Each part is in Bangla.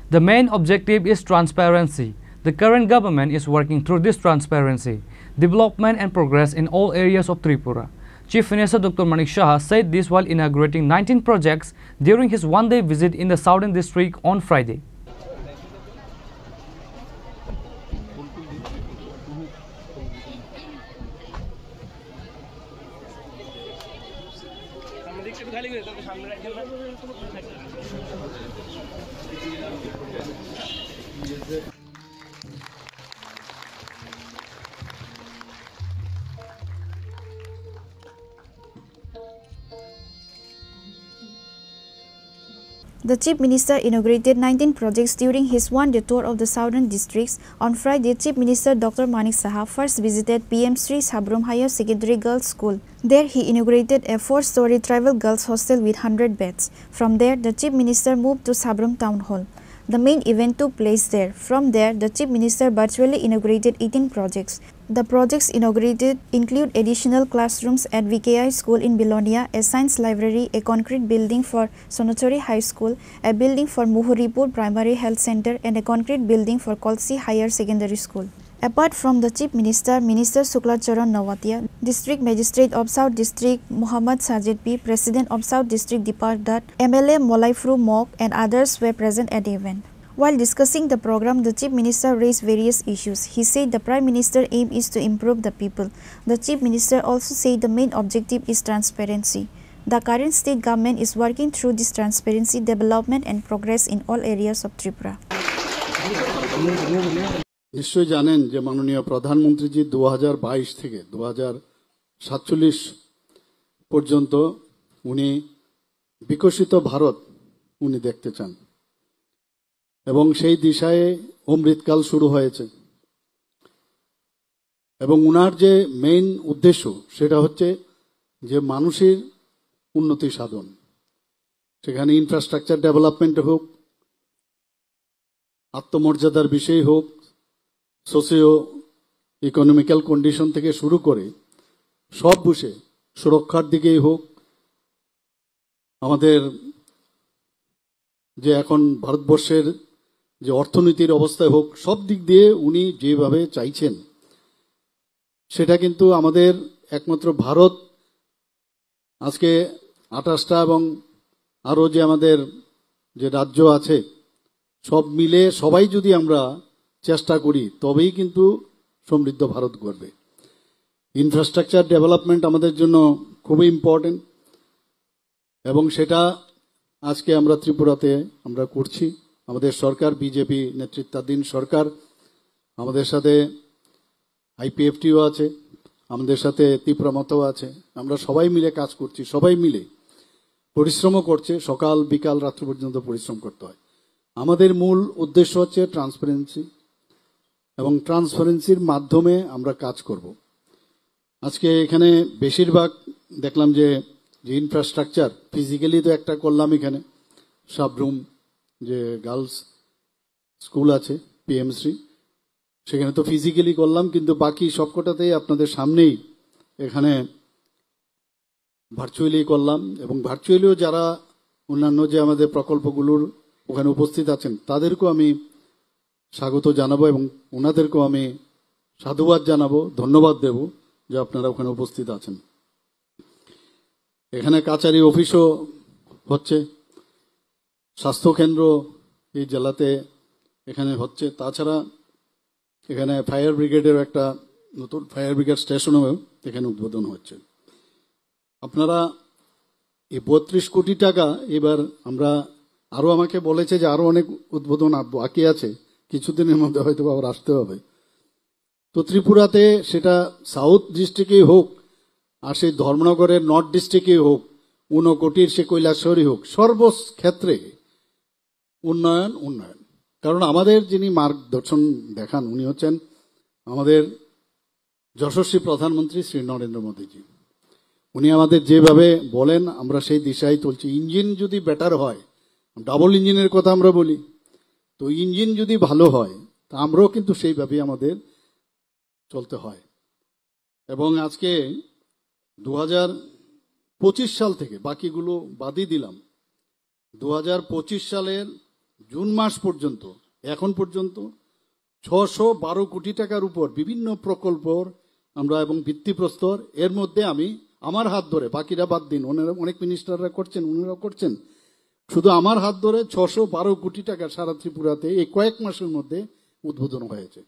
The main objective is transparency. The current government is working through this transparency, development and progress in all areas of Tripura. Chief Minister Dr. Manik Shah said this while inaugurating 19 projects during his one-day visit in the Southern District on Friday. The Chief Minister inaugurated 19 projects during his one-day tour of the southern districts. On Friday, Chief Minister Dr. Manik Shah first visited PM Sri Sabrum Higher Secondary Girls School. There, he inaugurated a 4-story tribal girls hostel with 100 beds. From there, the Chief Minister moved to Sabrum Town Hall. The main event took place there. From there, the Chief Minister virtually inaugurated 18 projects. The projects inaugurated include additional classrooms at VKI School in Bilonia, a science library, a concrete building for Sonochori High School, a building for Muhuripur Primary Health Center, and a concrete building for Kolsi Higher Secondary School. Apart from the Chief Minister, Minister Shukla Charan Nawatia, District Magistrate of South District Muhammad Sajid P, President of South District Deepak Dutt, MLA Molaifru Mok, and others were present at the event. While discussing the program, the Chief Minister raised various issues. He said the Prime Minister's aim is to improve the people. The Chief Minister also said the main objective is transparency. The current state government is working through this transparency, development and progress in all areas of Tripura. নিশ্চয়ই জানেন যে মাননীয় প্রধানমন্ত্রীজি 2022 থেকে 2047 পর্যন্ত উনি বিকশিত ভারত উনি দেখতে চান এবং সেই দিশায় অমৃতকাল শুরু হয়েছে এবং উনার যে মেইন উদ্দেশ্য সেটা হচ্ছে যে মানুষের উন্নতি সাধন সেখানে ইনফ্রাস্ট্রাকচার ডেভেলপমেন্ট হোক আত্মমর্যাদার বিষয় হোক সোশিও ইকোনমিক্যাল কন্ডিশন থেকে শুরু করে সব বিষয়ে সুরক্ষার দিকেই হোক আমাদের যে এখন ভারতবর্ষের যে অর্থনীতির অবস্থায় হোক সব দিক দিয়ে উনি যেভাবে চাইছেন সেটা কিন্তু আমাদের একমাত্র ভারত আজকে 28টা এবং আরো যে আমাদের যে রাজ্য আছে সব মিলে সবাই যদি আমরা চেষ্টা করি তবেই কিন্তু সমৃদ্ধ ভারত গড়বে ইনফ্রাস্ট্রাকচার ডেভেলপমেন্ট আমাদের জন্য খুবই ইম্পর্টেন্ট এবং সেটা আজকে আমরা ত্রিপুরাতে আমরা করছি আমাদের সরকার বিজেপি নেতৃত্বাধীন সরকার আমাদের সাথে আইপিএফটিও আছে আমাদের সাথে ত্রিপুরামতও আছে আমরা সবাই মিলে কাজ করছি সবাই মিলে পরিশ্রমও করছে সকাল বিকাল রাত্রি পর্যন্ত পরিশ্রম করতে হয় আমাদের মূল উদ্দেশ্য হচ্ছে ট্রান্সপারেন্সি এবং ট্রান্সপারেন্সির মাধ্যমে আমরা কাজ করব আজকে এখানে বেশিরভাগ দেখলাম যে ইনফ্রাস্ট্রাকচার ফিজিক্যালি তো একটা করলাম এখানে সাবরুম যে গার্লস স্কুল আছে পিএমসি সেখানে তো ফিজিক্যালি করলাম কিন্তু বাকি সবকটাতেই আপনাদের সামনেই এখানে ভার্চুয়ালি করলাম এবং ভার্চুয়ালিও যারা অন্যান্য যে আমাদের প্রকল্পগুলোর ওখানে উপস্থিত আছেন তাদেরকেও আমি স্বাগত জানাবো এবং ওনাদেরকেও আমি সাধুবাদ জানাবো ধন্যবাদ দেব যে আপনারা ওখানে উপস্থিত আছেন এখানে কাচারি অফিসও হচ্ছে স্বাস্থ্যকেন্দ্র এই জেলাতে এখানে হচ্ছে তাছাড়া এখানে ফায়ার ব্রিগেডের একটা নতুন ফায়ার ব্রিগেড স্টেশনও এখানে উদ্বোধন হচ্ছে আপনারা এই 32 কোটি টাকা এবার আমরা আরো আমাকে বলেছে যে আরো অনেক উদ্বোধন বাকি আছে কিছুদিনের মধ্যে হয়তো আবার আসতে হবে তো ত্রিপুরাতে সেটা সাউথ ডিস্ট্রিক্টেই হোক আর সেই ধর্মনগরের নর্থ ডিস্ট্রিক্টেই হোক ঊনকোটির সে কৈলাসহরী হোক সর্বক্ষেত্রে উন্নয়ন উন্নয়ন কারণ আমাদের যিনি মার্গদর্শন দেখান উনি হচ্ছেন আমাদের যশস্বী প্রধানমন্ত্রী শ্রী নরেন্দ্র মোদীজি উনি আমাদের যেভাবে বলেন আমরা সেই দিশায় চলছি ইঞ্জিন যদি বেটার হয় ডাবল ইঞ্জিনের কথা আমরা বলি তো ইঞ্জিন যদি ভালো হয় তা আমরাও কিন্তু সেইভাবেই আমাদের চলতে হয় এবং আজকে 2025 সাল থেকে বাকিগুলো বাদই দিলাম 2025 সালের জুন মাস পর্যন্ত এখন পর্যন্ত 612 কোটি টাকার উপর বিভিন্ন প্রকল্পর আমরা এবং ভিত্তিপ্রস্তর, এর মধ্যে আমি আমার হাত ধরে, বাকিরা বাদ দিন, ওনারা অনেক মিনিস্টাররা করছেন, ওনারাও করছেন, শুধু আমার হাত ধরে 612 কোটি টাকা সারা ত্রিপুরাতে এই কয়েক মাসের মধ্যে উদ্বোধন হয়েছে।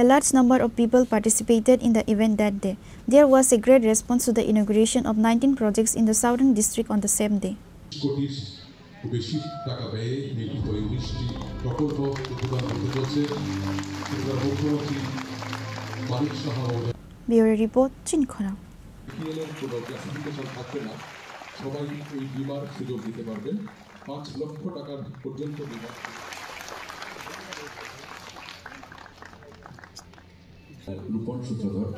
A large number of people participated in the event that day. There was a great response to the inauguration of 19 projects in the southern district on the same day. বেশি টাকা ব্যয়ে নির্মিত 19টি প্রকল্প উদ্বোধন করতে চলছে মুখ্যমন্ত্রী Manik Saha. Bureau Report, Chinkhona. কোনো ক্লাসিফিকেশন থাকবে না, সবাই এই বিমার সুযোগ দিতে পারবেন। 5 লক্ষ টাকার পর্যন্ত বিমা। রূপন সূত্রধর।